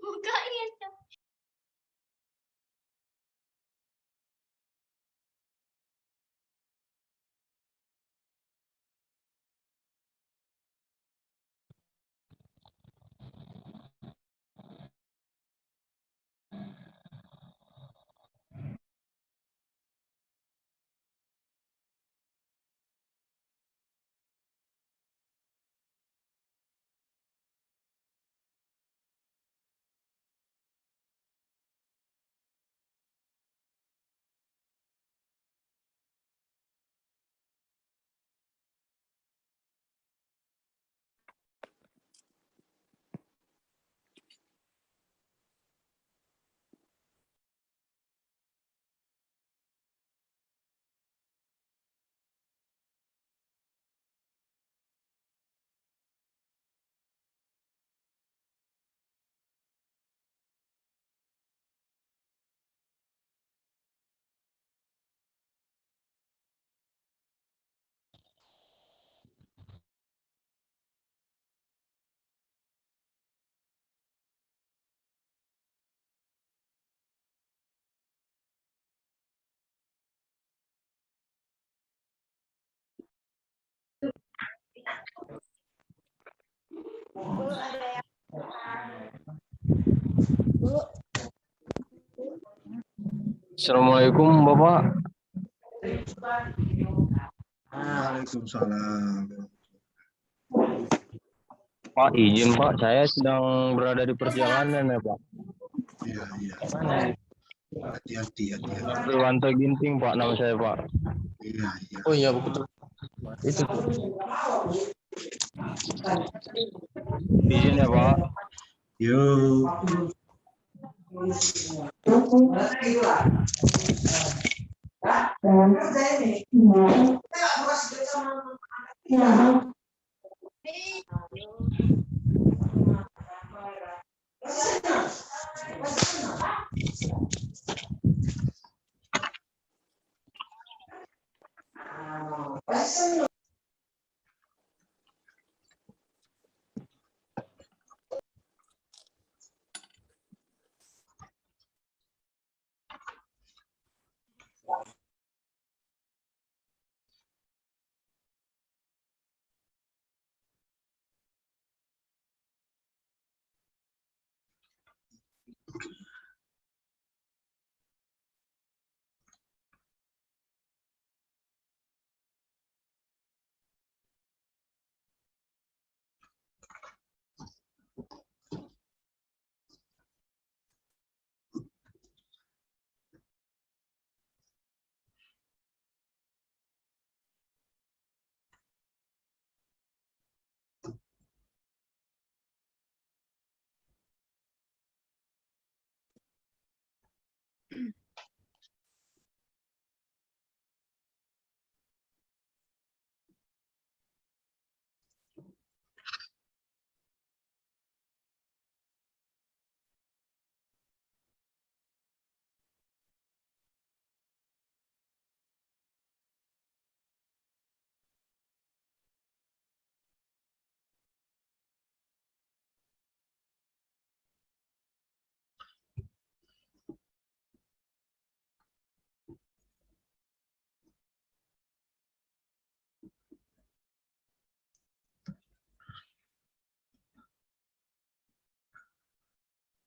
Bukain dong. Assalamualaikum Bapak. Waalaikumsalam. Pak, izin Pak, saya sedang berada di perjalanan ya Pak. Iya, iya. Mana? Hati-hati, hati-hati. Triwanto Ginting Pak, nama saya Pak. Iya, iya. Oh iya betul. Itu. Izin ya Pak. Yuk.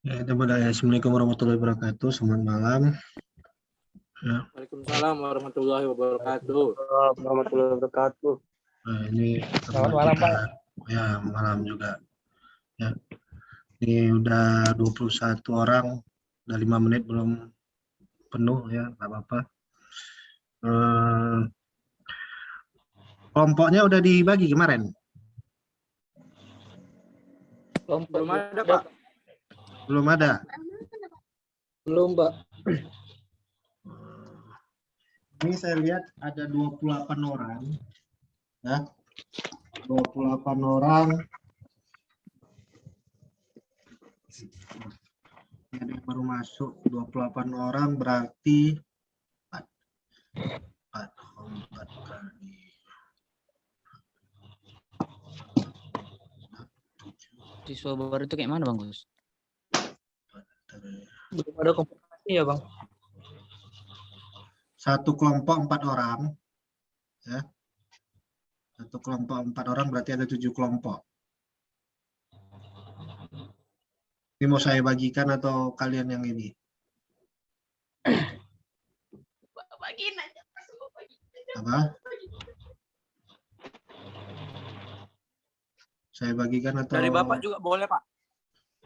Ya, Assalamualaikum warahmatullahi wabarakatuh. Selamat malam. Ya. Waalaikumsalam warahmatullahi wabarakatuh. Warahmatullahi wabarakatuh. Nah, ini Selamat malam Pak. Ya, malam juga. Ya. Ini udah 21 orang, udah 5 menit belum penuh ya, nggak apa-apa. Kelompoknya udah dibagi kemarin? Belum ada Pak. Belum ada? Belum Pak. Ini saya lihat ada 28 orang. Ya. 28 orang. Ada yang baru masuk 28 orang berarti 4 kali Siswa baru itu kayak mana Bang Gus? Belum ada kompetisi ya Bang? Satu kelompok 4 orang, ya. Satu kelompok 4 orang berarti ada 7 kelompok. Ini mau saya bagikan atau kalian yang ini? Bagiin aja. Apa? Saya bagikan atau Dari Bapak juga boleh Pak?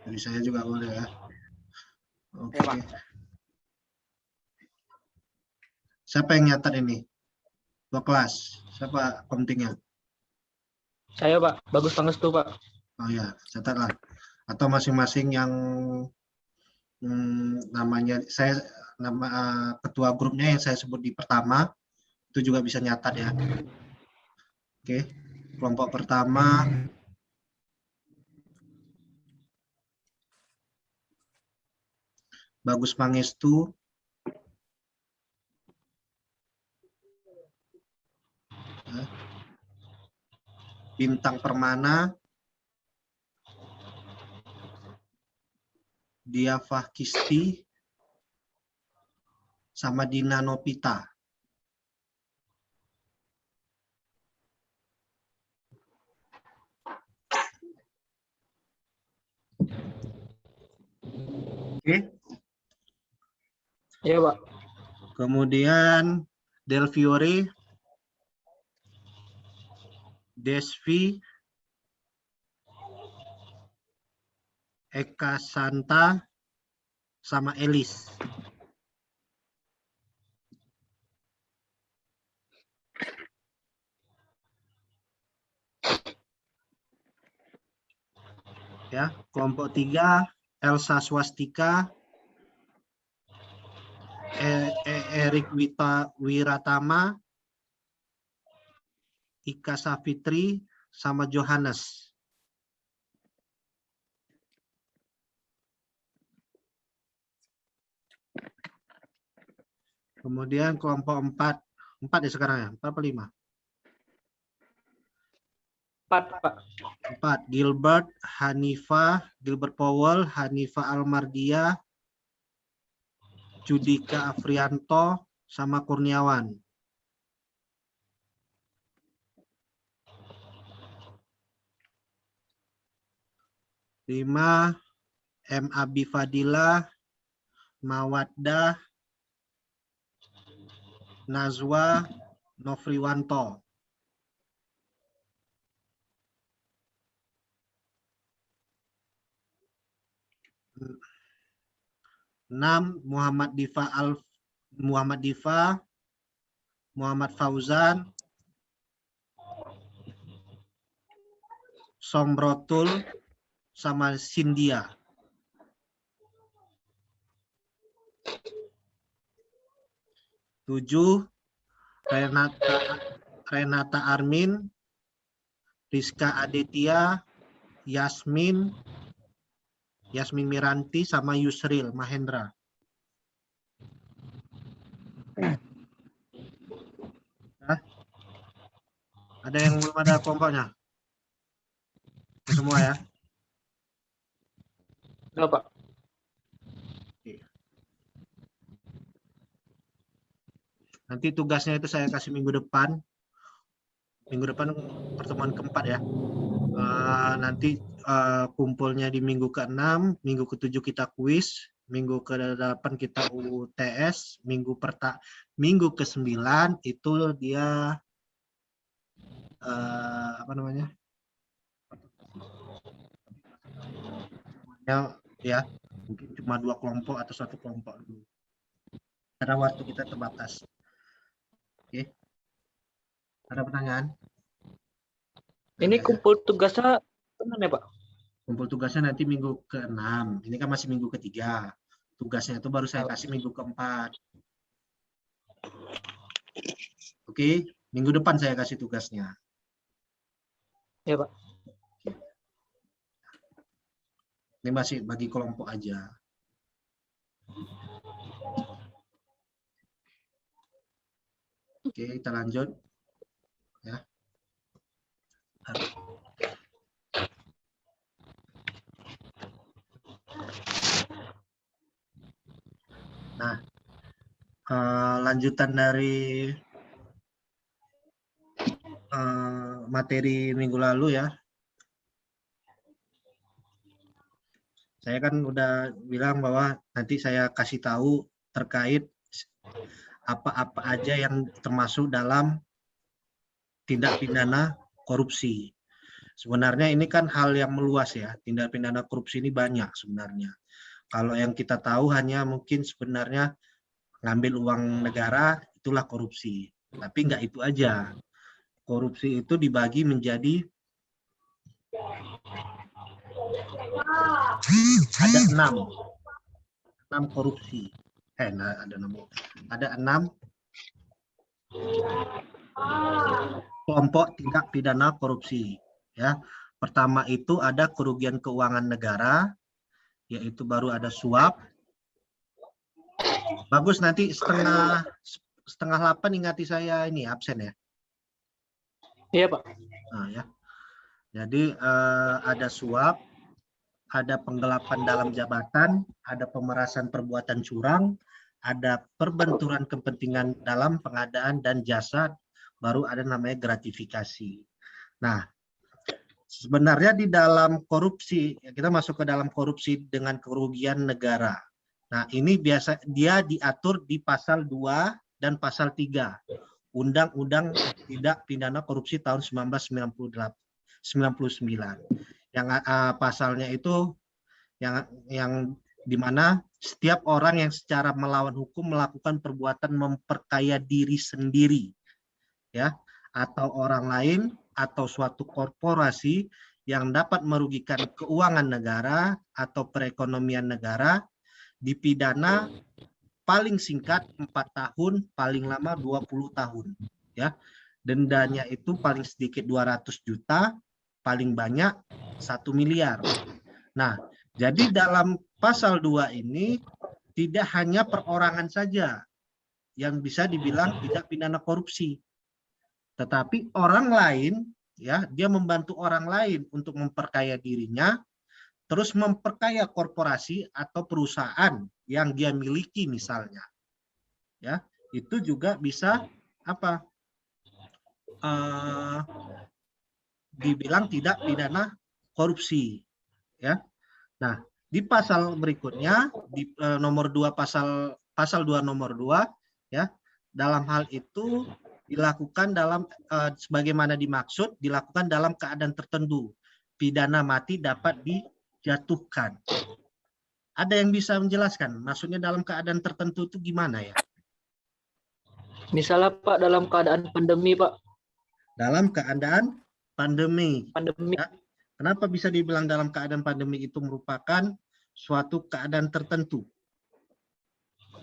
dari saya juga boleh ya. Oke. Ya, Pak. Siapa yang nyatat ini? Dua kelas. Siapa pentingnya? Saya Pak, Bagus Pangestu Pak. Oh ya, catatlah. Atau masing-masing yang namanya ketua grupnya yang saya sebut di pertama itu juga bisa nyatat ya. Oke. Kelompok pertama Bagus Pangestu. Bintang Permana. Diafah Kisti. Sama Dina Nopita. Oke. Iya Pak. Kemudian Del Fiore, Desvi, Eka Santa, sama Elis. Ya, kelompok 3 Elsa Swastika, Erik Wiratama, Ika Safitri, sama Johannes. Kemudian kelompok 4 ya sekarang ya, 4 apa 5? 4 Pak. 4 Gilbert Powell, Hanifa Almardia, Judika Afrianto, sama Kurniawan. Lima M. Abi Fadila, Mawaddah, Nazwa, Nofriwanto. 6 Muhammad Difa, Muhammad Fauzan, Sombrotul, sama Sindia. 7 Renata Armin, Rizka Aditya, Yasmin Miranti, sama Yusril Mahendra. Nah, ada yang belum ada kelompoknya? Semua ya? Udah Pak. Nanti tugasnya itu saya kasih minggu depan. Minggu depan pertemuan keempat ya. Nanti kumpulnya di minggu ke-6, minggu ke-7 kita kuis, minggu ke-8 kita UTS, minggu ke-9 itu dia apa namanya? Ya, mungkin cuma 2 kelompok atau 1 kelompok dulu. Karena waktu kita terbatas. Oke. Ada pertanyaan? Ini kumpul tugasnya kapan ya Pak? Kumpul tugasnya nanti minggu ke-6. Ini kan masih minggu ke-3. Tugasnya itu baru saya kasih minggu ke-4. Oke, minggu depan saya kasih tugasnya. Ya Pak. Ini masih bagi kelompok aja. Oke, kita lanjut. Ya. Nah, lanjutan dari materi minggu lalu ya. Saya kan udah bilang bahwa nanti saya kasih tahu terkait apa-apa aja yang termasuk dalam tindak pidana korupsi. Sebenarnya ini kan hal yang meluas ya. Tindak pidana korupsi ini banyak sebenarnya. Kalau yang kita tahu hanya mungkin sebenarnya ngambil uang negara itulah korupsi. Tapi nggak itu aja. Korupsi itu dibagi menjadi ada 6 korupsi. Ada 6 kelompok tindak pidana korupsi. Ya, pertama itu ada kerugian keuangan negara, yaitu baru ada suap. Bagus, nanti setengah 8 ingati saya ini absen ya. Iya, Pak. Nah, ya. Jadi ada suap, ada penggelapan dalam jabatan, ada pemerasan perbuatan curang, ada perbenturan kepentingan dalam pengadaan dan jasa, baru ada namanya gratifikasi. Nah, sebenarnya di dalam korupsi, kita masuk ke dalam korupsi dengan kerugian negara. Nah, ini biasa dia diatur di pasal 2 dan pasal 3 Undang-Undang Tindak Pidana Korupsi tahun 1999. Yang pasalnya itu yang di mana setiap orang yang secara melawan hukum melakukan perbuatan memperkaya diri sendiri, ya, atau orang lain atau suatu korporasi yang dapat merugikan keuangan negara atau perekonomian negara, dipidana paling singkat 4 tahun, paling lama 20 tahun. Ya, dendanya itu paling sedikit 200 juta, paling banyak 1 miliar. Nah, jadi dalam pasal 2 ini tidak hanya perorangan saja yang bisa dibilang tidak pidana korupsi, tetapi orang lain, ya, dia membantu orang lain untuk memperkaya dirinya, terus memperkaya korporasi atau perusahaan yang dia miliki misalnya, ya, itu juga bisa apa? Dibilang tidak pidana korupsi, ya. Nah, di pasal berikutnya di nomor 2 pasal 2 nomor 2, ya, dalam hal itu dilakukan dalam sebagaimana dimaksud, dilakukan dalam keadaan tertentu. Pidana mati dapat dijatuhkan. Ada yang bisa menjelaskan? Maksudnya dalam keadaan tertentu itu gimana ya? Misalnya, Pak, dalam keadaan pandemi, Pak. Dalam keadaan pandemi. Pandemi. Ya. Kenapa bisa dibilang dalam keadaan pandemi itu merupakan suatu keadaan tertentu?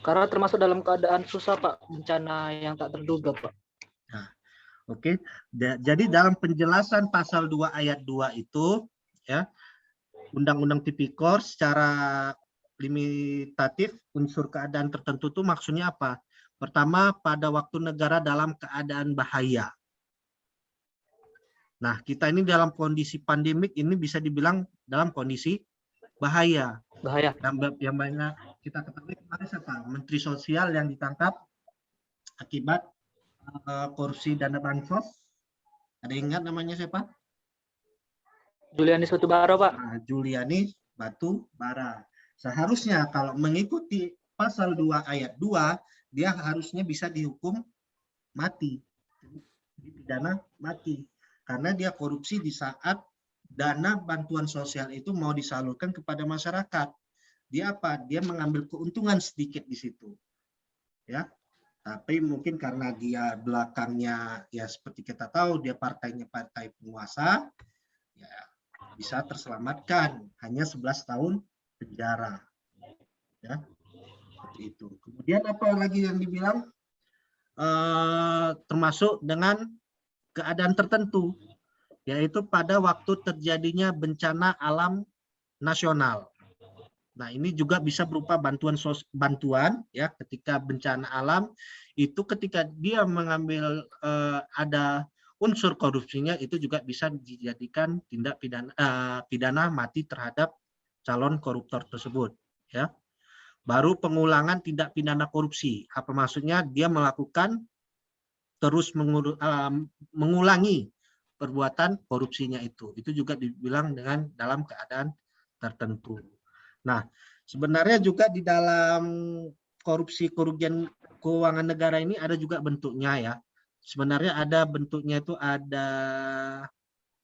Karena termasuk dalam keadaan susah, Pak. Bencana yang tak terduga, Pak. Nah, oke. Jadi dalam penjelasan pasal 2 ayat 2 itu, ya, Undang-Undang Tipikor secara limitatif unsur keadaan tertentu itu maksudnya apa? Pertama, pada waktu negara dalam keadaan bahaya. Nah, kita ini dalam kondisi pandemik ini bisa dibilang dalam kondisi bahaya. Bahaya. Yang banyak kita ketahui kemarin siapa? Menteri Sosial yang ditangkap akibat korupsi dana bansos. Ada yang ingat namanya siapa? Julianis Batubara, Pak. Nah, Julianis Batubara. Seharusnya kalau mengikuti pasal 2 ayat 2, dia harusnya bisa dihukum mati. Dipidana mati. Karena dia korupsi di saat dana bantuan sosial itu mau disalurkan kepada masyarakat. Dia apa? Dia mengambil keuntungan sedikit di situ. Ya. Tapi mungkin karena dia belakangnya, ya seperti kita tahu, dia partainya partai penguasa, ya bisa terselamatkan, hanya 11 tahun penjara, ya, seperti itu. Kemudian apa lagi yang dibilang termasuk dengan keadaan tertentu, yaitu pada waktu terjadinya bencana alam nasional. Nah, ini juga bisa berupa bantuan ya, ketika bencana alam itu ketika dia mengambil ada unsur korupsinya, itu juga bisa dijadikan tindak pidana mati terhadap calon koruptor tersebut, ya. baru pengulangan tindak pidana korupsi. Apa maksudnya? Dia melakukan terus mengulangi perbuatan korupsinya itu. Itu juga dibilang dengan dalam keadaan tertentu. Nah, sebenarnya juga di dalam korupsi kerugian keuangan negara ini ada juga bentuknya ya. Sebenarnya ada bentuknya itu ada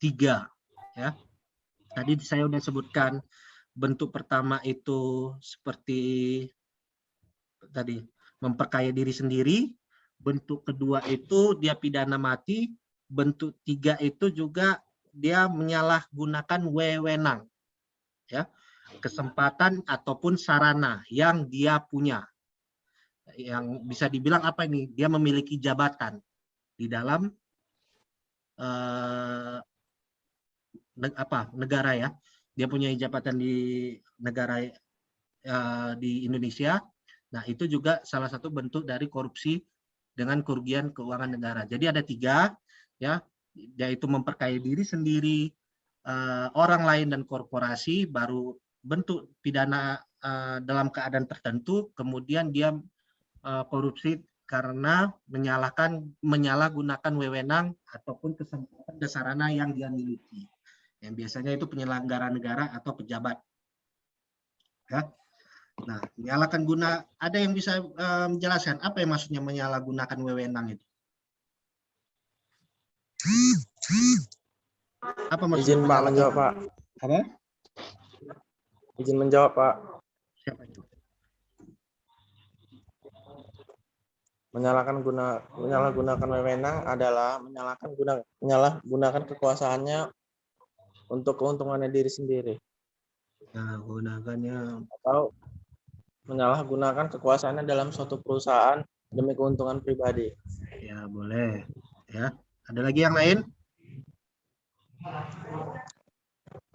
3 ya. Tadi saya sudah sebutkan bentuk pertama itu seperti tadi memperkaya diri sendiri, bentuk kedua itu dia pidana mati, bentuk 3 itu juga dia menyalahgunakan wewenang ya, kesempatan ataupun sarana yang dia punya. Yang bisa dibilang apa ini? Dia memiliki jabatan di dalam negara ya. Dia punya jabatan di negara di Indonesia. Nah, itu juga salah satu bentuk dari korupsi dengan kerugian keuangan negara. Jadi ada 3 ya, yaitu memperkaya diri sendiri, orang lain dan korporasi, baru bentuk pidana dalam keadaan tertentu, kemudian dia korupsi karena menyalahgunakan wewenang ataupun kesempatan dan sarana yang dia miliki. Yang biasanya itu penyelenggara negara atau pejabat. Ya. Nah, menyalahkan guna, ada yang bisa menjelaskan apa yang maksudnya menyalahgunakan wewenang itu? Apa maksudnya? Izin Pak menjawab Pak. Apa? Izin menjawab Pak. Siapa itu? Menyalahgunakan wewenang adalah menyalahgunakan kekuasaannya untuk keuntungannya diri sendiri. Nah, gunakannya Atau menyalahgunakan kekuasaannya dalam suatu perusahaan demi keuntungan pribadi. ya boleh ya. Ada lagi yang lain?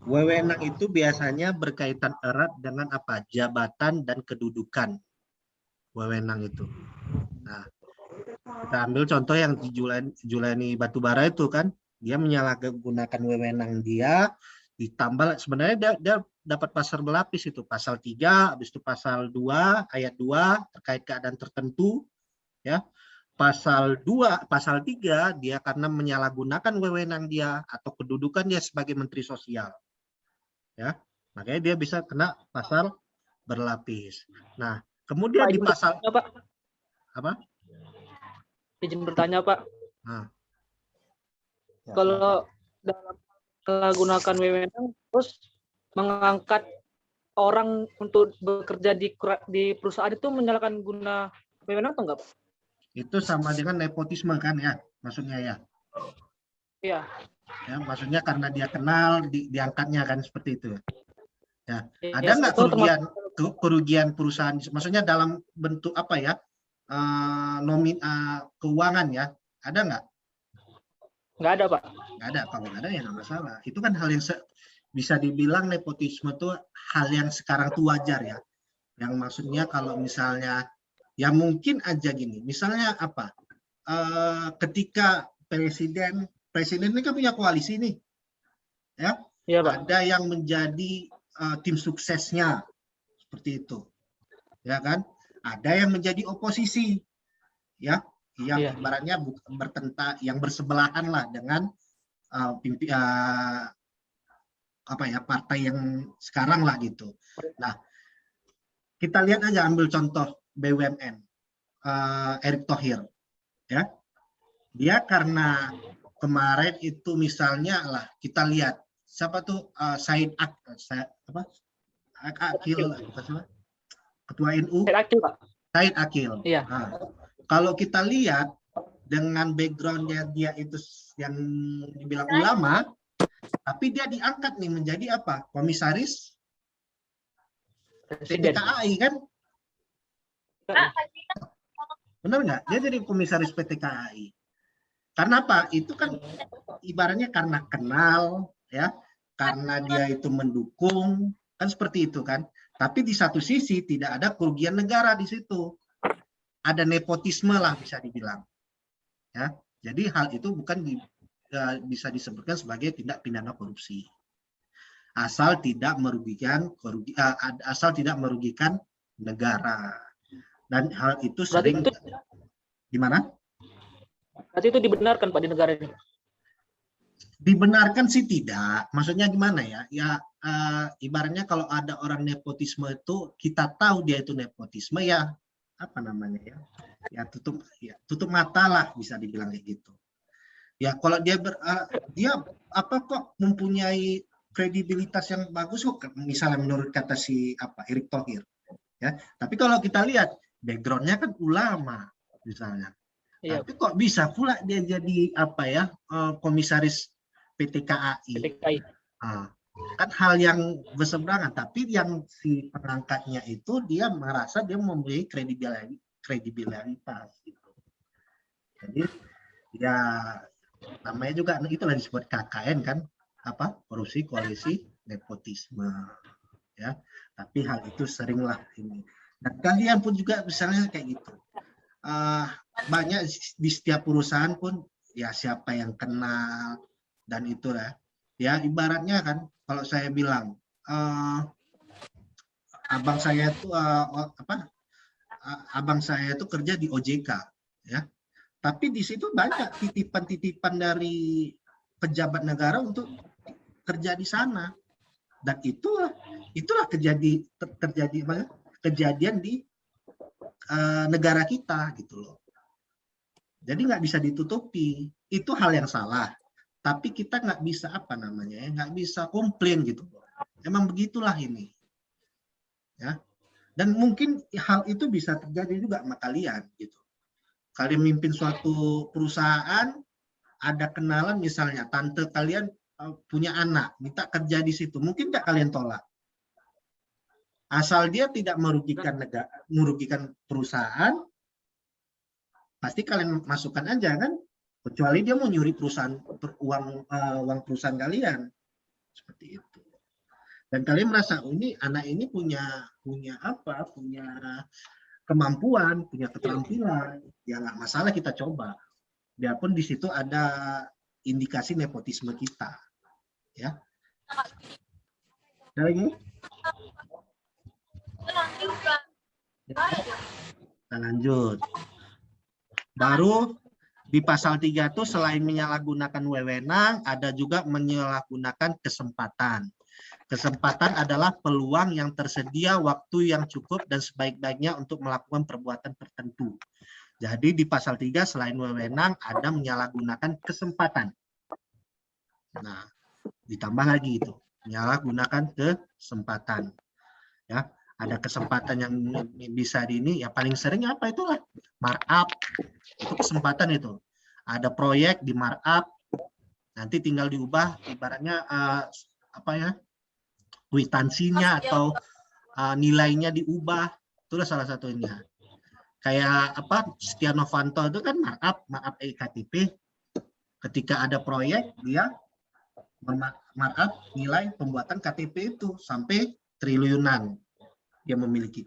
Wewenang itu biasanya berkaitan erat dengan apa? Jabatan dan kedudukan. Wewenang itu. Nah, kita ambil contoh yang di Julani Batubara itu kan, dia menyalahgunakan wewenang dia, ditambah sebenarnya dia dapat pasal berlapis itu, pasal 3, habis itu pasal 2 ayat 2 terkait keadaan tertentu ya. Pasal 2, pasal 3 dia karena menyalahgunakan wewenang dia atau kedudukan dia sebagai menteri sosial. Ya. Makanya dia bisa kena pasal berlapis. Nah, kemudian Pak, di pasal Pak. apa? Izin bertanya Pak. Nah. Ya, Kalau dalam menggunakan wewenang terus mengangkat orang untuk bekerja di perusahaan itu menyalahkan guna wewenang atau enggak Pak? itu sama dengan nepotisme kan ya, maksudnya ya. Iya. Ya, maksudnya karena dia kenal diangkatnya kan seperti itu. Ya, ada Ya, nggak kerugian perusahaan? Maksudnya dalam bentuk apa ya? Keuangan ya, ada nggak? Nggak ada Pak. Nggak ada. Kalau nggak ada ya nggak masalah. Itu kan hal yang bisa dibilang nepotisme itu hal yang sekarang tuh wajar ya. Yang maksudnya kalau misalnya ya mungkin aja gini. Misalnya apa? Ketika presiden ini kan punya koalisi nih, ya. Iya Pak. Ada yang menjadi tim suksesnya seperti itu, ya kan? Ada yang menjadi oposisi, ya, yang ibaratnya bertentang, yang bersebelahan lah dengan partai yang sekarang lah gitu. Nah, kita lihat aja, ambil contoh BUMN, Erick Thohir, ya, dia karena kemarin itu misalnya lah kita lihat siapa tuh Said Akil, ketua NU, Said Akil. Iya. Nah, kalau kita lihat dengan backgroundnya dia itu yang dibilang ulama, tapi dia diangkat nih menjadi apa? Komisaris PT KAI kan? Benar nggak? Dia jadi komisaris PT KAI. Karena apa? Itu kan ibaratnya karena kenal, ya, karena dia itu mendukung, kan seperti itu kan. Tapi di satu sisi tidak ada kerugian negara di situ. Ada nepotisme lah bisa dibilang. Ya, jadi hal itu bukan bisa disebutkan sebagai tindak pidana korupsi. Asal tidak merugikan negara. Dan hal itu Berarti sering itu gimana? berarti itu dibenarkan Pak di negara ini. Dibenarkan sih tidak. Maksudnya gimana ya? Ya ibaratnya kalau ada orang nepotisme itu kita tahu dia itu nepotisme ya apa namanya ya? Ya tutup mata lah bisa dibilang kayak gitu. Ya kalau dia dia apa kok mempunyai kredibilitas yang bagus kok misalnya menurut kata si Erick Thohir ya. Tapi kalau kita lihat backgroundnya kan ulama misalnya. Iya, Tapi kok bisa pula dia jadi apa ya komisaris PT KAI. PTKI. Kan hal yang berseberangan, tapi yang si pengangkatnya itu dia merasa dia memiliki kredibilitas gitu. Jadi ya namanya juga itulah disebut KKN kan, apa korupsi, koalisi, nepotisme ya. Tapi hal itu seringlah ini. Dan kalian pun juga misalnya kayak gitu. Banyak di setiap perusahaan pun ya siapa yang kenal dan itulah ya ibaratnya kan kalau saya bilang abang saya itu abang saya itu kerja di OJK ya, tapi di situ banyak titipan-titipan dari pejabat negara untuk kerja di sana dan itulah kejadian di negara kita gitu loh. Jadi nggak bisa ditutupi, itu hal yang salah. Tapi kita nggak bisa apa namanya ya, nggak bisa komplain gitu. Emang begitulah ini, ya. Dan mungkin hal itu bisa terjadi juga sama kalian gitu. Kalian mimpin suatu perusahaan, ada kenalan misalnya tante kalian punya anak, minta kerja di situ, mungkin nggak kalian tolak. Asal dia tidak merugikan negara, merugikan perusahaan, pasti kalian masukkan aja kan, kecuali dia mau nyuri perusahaan uang perusahaan kalian seperti itu. Dan kalian merasa ini anak ini punya kemampuan, punya keterampilan, ya nggak masalah kita coba. Biarpun di situ ada indikasi nepotisme kita, ya. Ada lagi? Kita lanjut. Baru di pasal 3 itu selain menyalahgunakan wewenang, ada juga menyalahgunakan kesempatan. Kesempatan adalah peluang yang tersedia, waktu yang cukup, dan sebaik-baiknya untuk melakukan perbuatan tertentu. Jadi di pasal 3 selain wewenang, ada menyalahgunakan kesempatan. Nah, ditambah lagi itu, menyalahgunakan kesempatan. Ya. Ada kesempatan yang bisa di ini, ya paling sering apa itulah markup, itu kesempatan itu. Ada proyek di markup, nanti tinggal diubah, ibaratnya apa ya, kwitansinya atau nilainya diubah, itulah salah satunya. Kayak apa, Setia Novanto itu kan markup EKTP, ketika ada proyek dia markup nilai pembuatan KTP itu sampai triliunan. Dia memiliki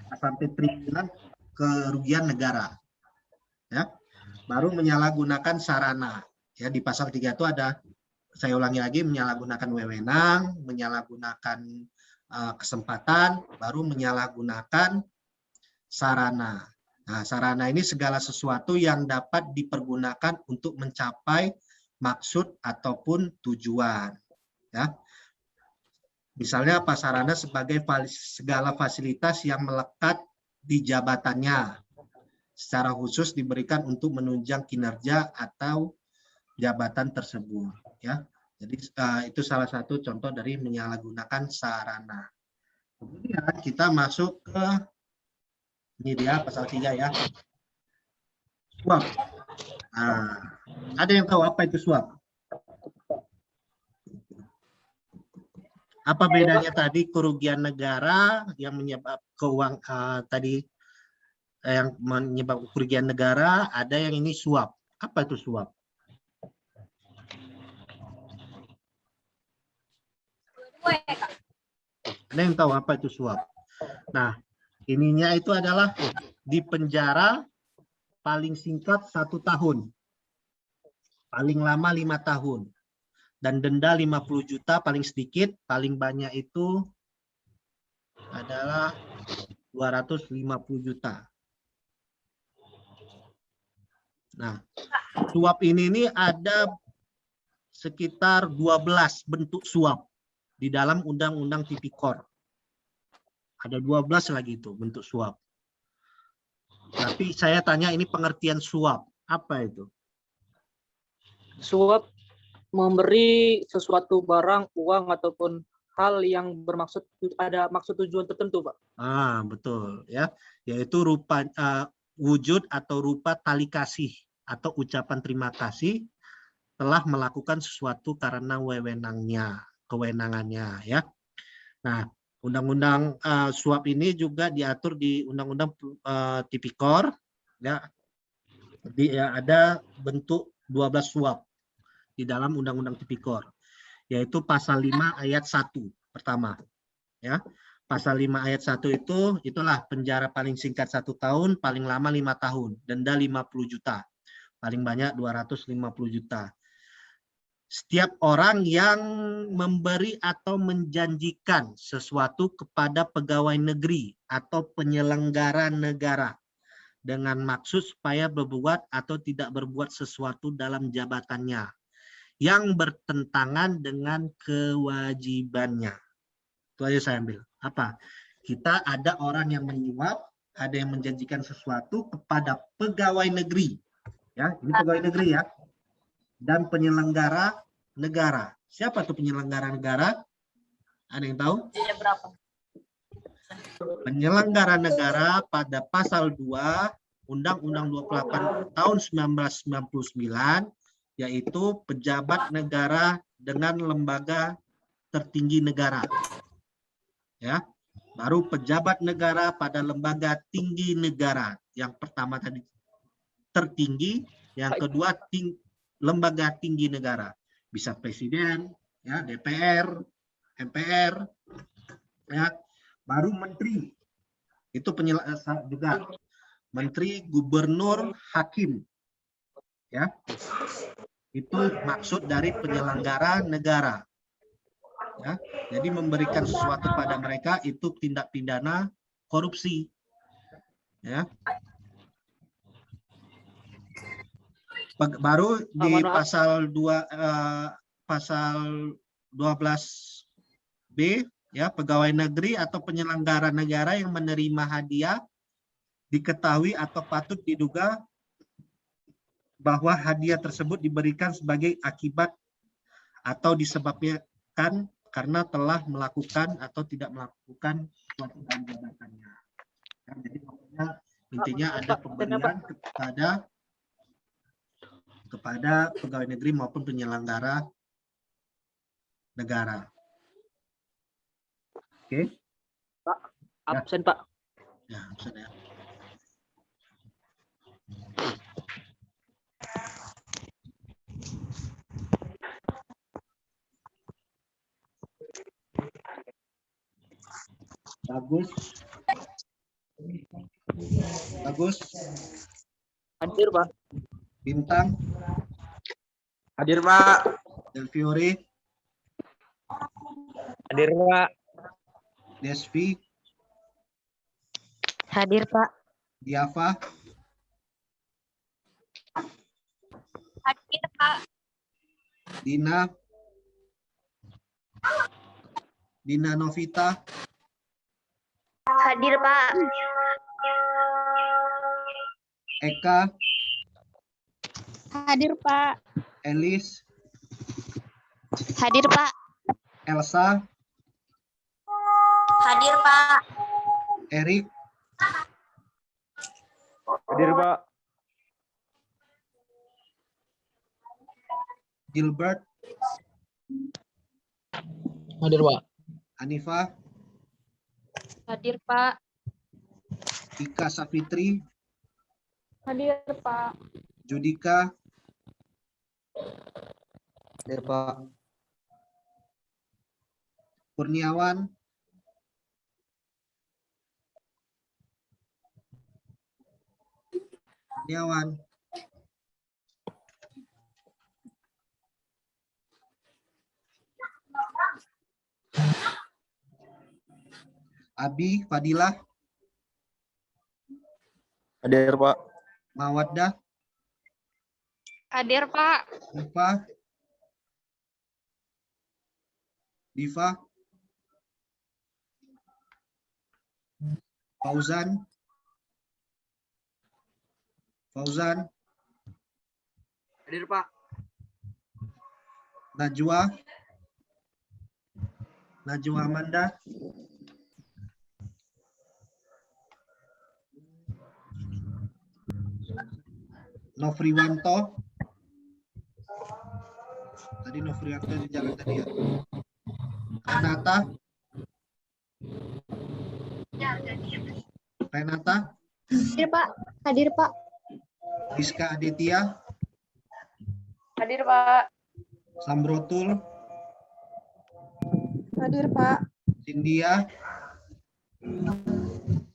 sampai triliunan kerugian negara, ya. Baru menyalahgunakan sarana, ya di pasal 3 itu ada, saya ulangi lagi, menyalahgunakan wewenang, menyalahgunakan kesempatan, baru menyalahgunakan sarana. Nah, sarana ini segala sesuatu yang dapat dipergunakan untuk mencapai maksud ataupun tujuan, ya. Misalnya apa sarana sebagai segala fasilitas yang melekat di jabatannya, secara khusus diberikan untuk menunjang kinerja atau jabatan tersebut. Ya, jadi itu salah satu contoh dari menyalahgunakan sarana. Kemudian kita masuk ke ini dia pasal 3 ya. Suap. Nah, ada yang tahu apa itu suap? Apa bedanya tadi kerugian negara yang menyebabkan tadi yang menyebabkan kerugian negara, ada yang ini suap. Apa itu suap? Ada yang tahu apa itu suap? Nah, ininya itu adalah di penjara paling singkat 1 tahun, paling lama 5 tahun. Dan denda 50 juta paling sedikit, paling banyak itu adalah 250 juta. Nah, suap ini ada sekitar 12 bentuk suap di dalam Undang-Undang Tipikor. Ada 12 lagi itu bentuk suap. Tapi saya tanya ini pengertian suap. Apa itu? Suap memberi sesuatu barang, uang ataupun hal yang bermaksud ada maksud tujuan tertentu, Pak. Ah, betul ya. Yaitu rupa wujud atau rupa tali kasih atau ucapan terima kasih telah melakukan sesuatu karena kewenangannya ya. Nah, Undang-Undang suap ini juga diatur di Undang-Undang Tipikor ya. Ada bentuk 12 suap di dalam Undang-Undang Tipikor, yaitu pasal 5 ayat 1 pertama ya. Pasal 5 ayat 1 itulah penjara paling singkat 1 tahun, paling lama 5 tahun, denda 50 juta. Paling banyak 250 juta. Setiap orang yang memberi atau menjanjikan sesuatu kepada pegawai negeri atau penyelenggara negara dengan maksud supaya berbuat atau tidak berbuat sesuatu dalam jabatannya yang bertentangan dengan kewajibannya. Itu aja saya ambil. Apa? Kita ada orang yang menyuap, ada yang menjanjikan sesuatu kepada pegawai negeri. Ya, ini pegawai negeri ya. Dan penyelenggara negara. Siapa tuh penyelenggara negara? Ada yang tahu? Berapa? Penyelenggara negara pada pasal 2 Undang-Undang 28 tahun 1999 yaitu pejabat negara dengan lembaga tertinggi negara. Ya. Baru pejabat negara pada lembaga tinggi negara. Yang pertama tadi tertinggi, yang kedua lembaga tinggi negara. Bisa presiden, ya, DPR, MPR, ya. Baru menteri. Itu juga menteri, gubernur, hakim. Ya. Itu maksud dari penyelenggara negara. Ya. Jadi memberikan sesuatu pada mereka itu tindak pidana korupsi. Ya. Baru di pasal 12B ya, pegawai negeri atau penyelenggara negara yang menerima hadiah diketahui atau patut diduga bahwa hadiah tersebut diberikan sebagai akibat atau disebabkan karena telah melakukan atau tidak melakukan suatu dalam jabatannya. Ya, jadi intinya ada pemberian kepada pegawai negeri maupun penyelenggara negara. Oke. Pak, absen Pak. Ya, absen ya. Bagus. Bagus. Hadir Pak. Bintang. Hadir, Pak. Del Fiore. Hadir, Pak. Desvi. Hadir, Pak. Diava. Hadir, Pak. Dina. Dina Novita. Hadir, Pak. Eka. Hadir, Pak. Elis. Hadir, Pak. Elsa. Hadir, Pak. Erik. Hadir, Pak. Gilbert. Hadir, Pak. Hanifa. Hadir, Pak. Ika Safitri. Hadir, Pak. Judika. Hadir, Pak. Kurniawan. Kurniawan. Abi Fadilah. Hadir, Pak. Mawaddah, Hadir, Pak. Diva, Diva, Fauzan, Fauzan, Hadir, Pak. Najwa, Najwa Amanda, Nofriwanto. Tadi Nofriwanto di jalan tadi ya. Renata. Renata, Hadir, Pak. Hadir, Pak. Rizka Aditya, Hadir, Pak. Sambrotul, Hadir, Pak. Cynthia,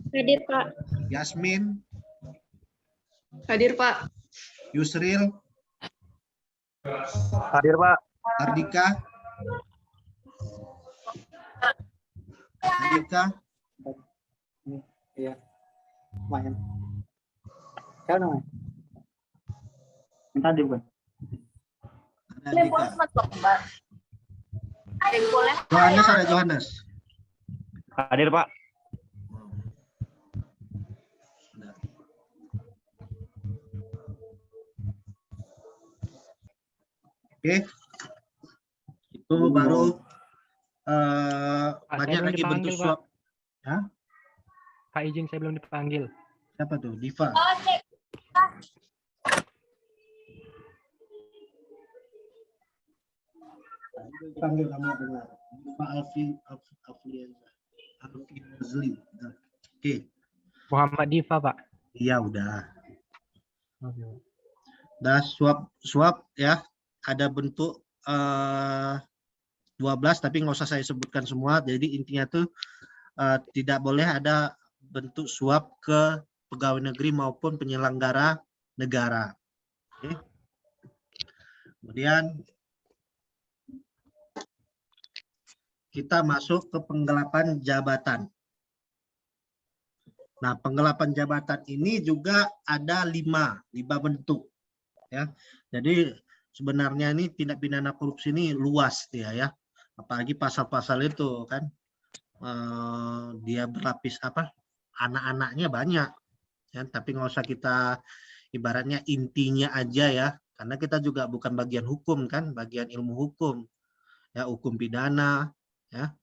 Hadir, Pak. Yasmin, Hadir, Pak. Yusril, Hadir, Pak. Ardika, Ardika, Iya. Lumayan. Siapa namanya? Yang tadi bukan? ada Ardika. Boleh. Johannes ada Johannes. Hadir, Pak. Oke. Itu baru Pak, banyak saya belum lagi bentuk dipanggil, suap. Pak izin saya belum dipanggil. Siapa tuh? Diva. Panggil kamu dengar. Pak Alfianza. Alfi. Oke. Muhammad Diva, Pak. Iya udah. Oke. Dah suap ya. Ada bentuk 12 tapi nggak usah saya sebutkan semua. Jadi intinya tuh tidak boleh ada bentuk suap ke pegawai negeri maupun penyelenggara negara. Oke. Kemudian kita masuk ke penggelapan jabatan. Nah, penggelapan jabatan ini juga ada 5 bentuk. Ya, jadi sebenarnya ini tindak pidana korupsi ini luas ya. Apalagi pasal-pasal itu kan dia berlapis anak-anaknya banyak. Ya, tapi nggak usah kita ibaratnya intinya aja ya, karena kita juga bukan bagian hukum kan, bagian ilmu hukum ya, hukum pidana ya.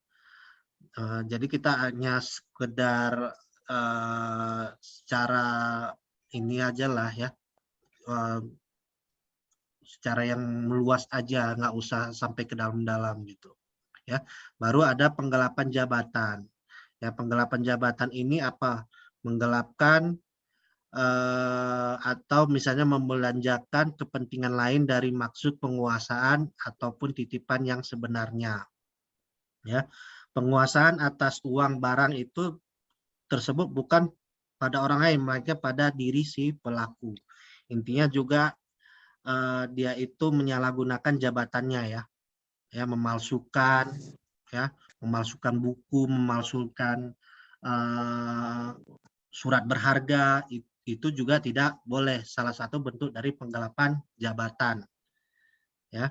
Jadi kita hanya sekedar secara ini aja lah ya, secara yang meluas aja, nggak usah sampai ke dalam-dalam gitu ya. Baru ada penggelapan jabatan ya. Penggelapan jabatan ini apa? Menggelapkan atau misalnya membelanjakan kepentingan lain dari maksud penguasaan ataupun titipan yang sebenarnya ya. Penguasaan atas uang barang itu tersebut bukan pada orang lain, melainkan pada diri si pelaku. Intinya juga dia itu menyalahgunakan jabatannya ya, memalsukan buku, memalsukan surat berharga, itu juga tidak boleh. Salah satu bentuk dari penggelapan jabatan ya.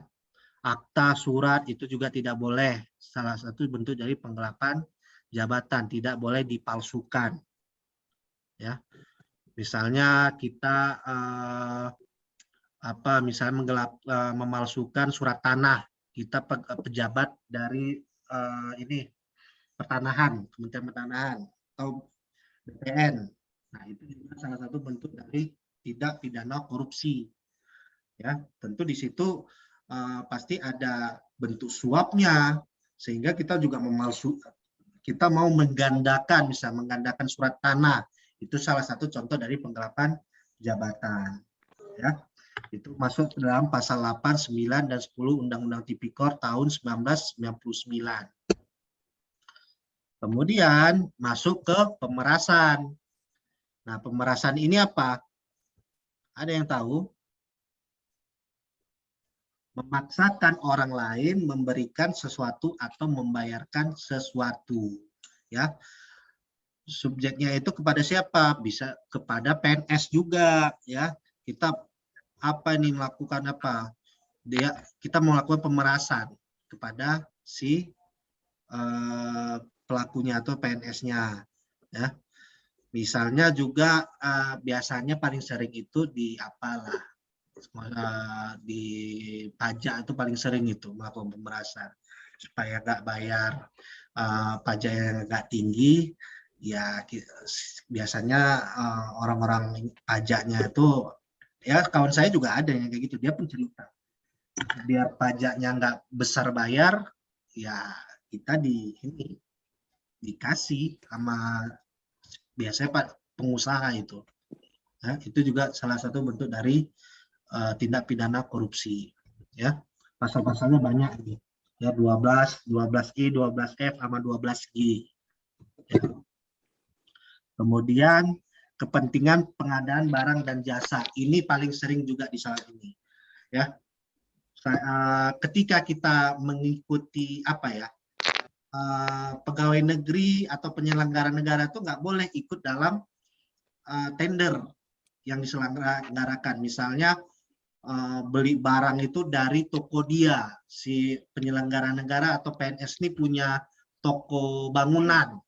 Akta, surat itu juga tidak boleh. Salah satu bentuk dari penggelapan jabatan, tidak boleh dipalsukan ya. Misalnya kita misalnya memalsukan surat tanah, kita pejabat dari pertanahan, Kementerian Pertanahan atau BPN. Nah, itu juga salah satu bentuk dari tindak pidana korupsi ya. Tentu di situ pasti ada bentuk suapnya, sehingga kita juga kita mau menggandakan, menggandakan surat tanah, itu salah satu contoh dari penggelapan jabatan ya. Itu masuk dalam pasal 8, 9 dan 10 Undang-Undang Tipikor tahun 1999. Kemudian masuk ke pemerasan. Nah, pemerasan ini apa? Ada yang tahu? Memaksakan orang lain memberikan sesuatu atau membayarkan sesuatu ya. subjeknya itu kepada siapa? Bisa kepada PNS juga ya. Kita apa nih melakukan apa? Kita melakukan pemerasan kepada si pelakunya atau PNS-nya ya. Misalnya juga biasanya paling sering itu di apalah di pajak itu paling sering itu melakukan pemerasan supaya nggak bayar pajak yang nggak tinggi ya. Biasanya orang-orang pajaknya itu ya, kawan saya juga ada yang kayak gitu, dia pun cerita biar pajaknya nggak besar bayar ya, kita dikasih sama biasanya Pak pengusaha itu. Nah, itu juga salah satu bentuk dari tindak pidana korupsi ya. Pasal-pasalnya banyak nih ya, 12, 12I, 12F sama 12G ya. Kemudian kepentingan pengadaan barang dan jasa, ini paling sering juga di saat ini ya. Ketika kita mengikuti apa ya, pegawai negeri atau penyelenggara negara itu nggak boleh ikut dalam tender yang diselenggarakan. Misalnya beli barang itu dari toko dia, si penyelenggara negara atau PNS ini punya toko bangunan.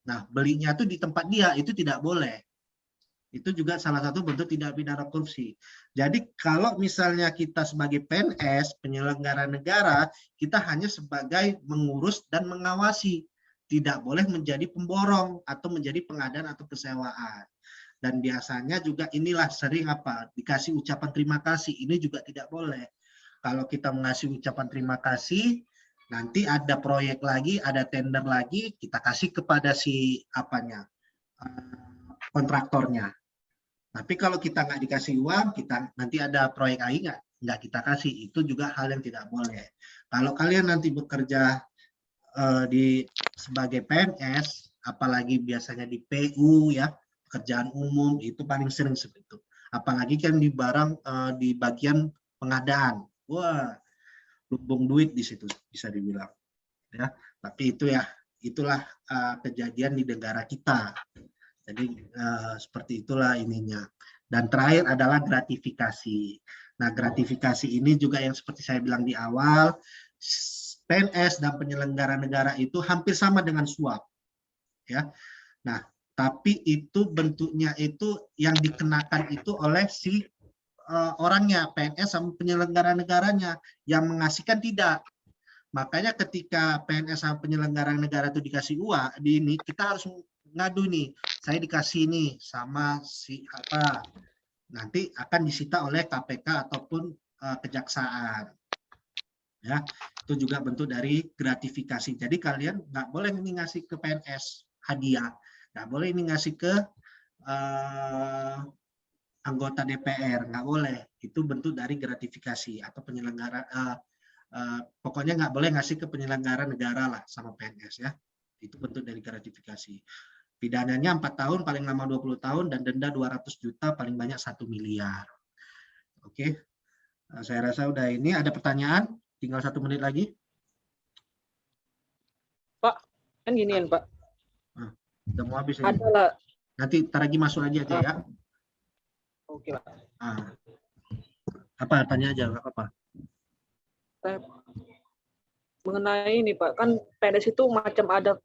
Nah, belinya itu di tempat dia, itu tidak boleh. Itu juga salah satu bentuk tindak pidana korupsi. Jadi kalau misalnya kita sebagai PNS, penyelenggara negara, kita hanya sebagai mengurus dan mengawasi. Tidak boleh menjadi pemborong atau menjadi pengadaan atau persewaan. Dan biasanya juga inilah sering apa, dikasih ucapan terima kasih. Ini juga tidak boleh. Kalau kita mengasih ucapan terima kasih, nanti ada proyek lagi, ada tender lagi, kita kasih kepada si apanya, kontraktornya. Tapi kalau kita nggak dikasih uang, kita nanti ada proyek lagi nggak kita kasih, itu juga hal yang tidak boleh. Kalau kalian nanti bekerja sebagai PNS, apalagi biasanya di PU ya, pekerjaan umum, itu paling sering seperti itu. Apalagi kan di di bagian pengadaan, wah, lumbung duit di situ bisa dibilang ya. Tapi itu ya, itulah kejadian di negara kita. Jadi seperti itulah ininya. Dan terakhir adalah gratifikasi. Nah, gratifikasi ini juga yang seperti saya bilang di awal, PNS dan penyelenggara negara itu hampir sama dengan suap. Ya. Nah, tapi itu bentuknya itu yang dikenakan itu oleh si orangnya, PNS sama penyelenggara negaranya. Yang mengasihkan tidak. Makanya ketika PNS sama penyelenggara negara itu dikasih uang, kita harus ngadu nih, saya dikasih nih sama si apa, nanti akan disita oleh KPK ataupun kejaksaan ya. Itu juga bentuk dari gratifikasi. Jadi kalian nggak boleh ini ngasih ke PNS hadiah, nggak boleh ini ngasih ke anggota DPR, nggak boleh. Itu bentuk dari gratifikasi atau penyelenggara, pokoknya nggak boleh ngasih ke penyelenggara negara lah sama PNS ya. Itu bentuk dari gratifikasi. Pidananya 4 tahun, paling lama 20 tahun, dan denda 200 juta, paling banyak 1 miliar. Oke, saya rasa udah ini. Ada pertanyaan? Tinggal 1 menit lagi. Pak, kan ginian Pak. Udah mau habis ini. Ada lah. Nanti ntar lagi masuk aja ya. Oke Pak. Apa? Tanya aja, nggak apa-apa. Mengenai ini Pak, kan PNS itu macam ada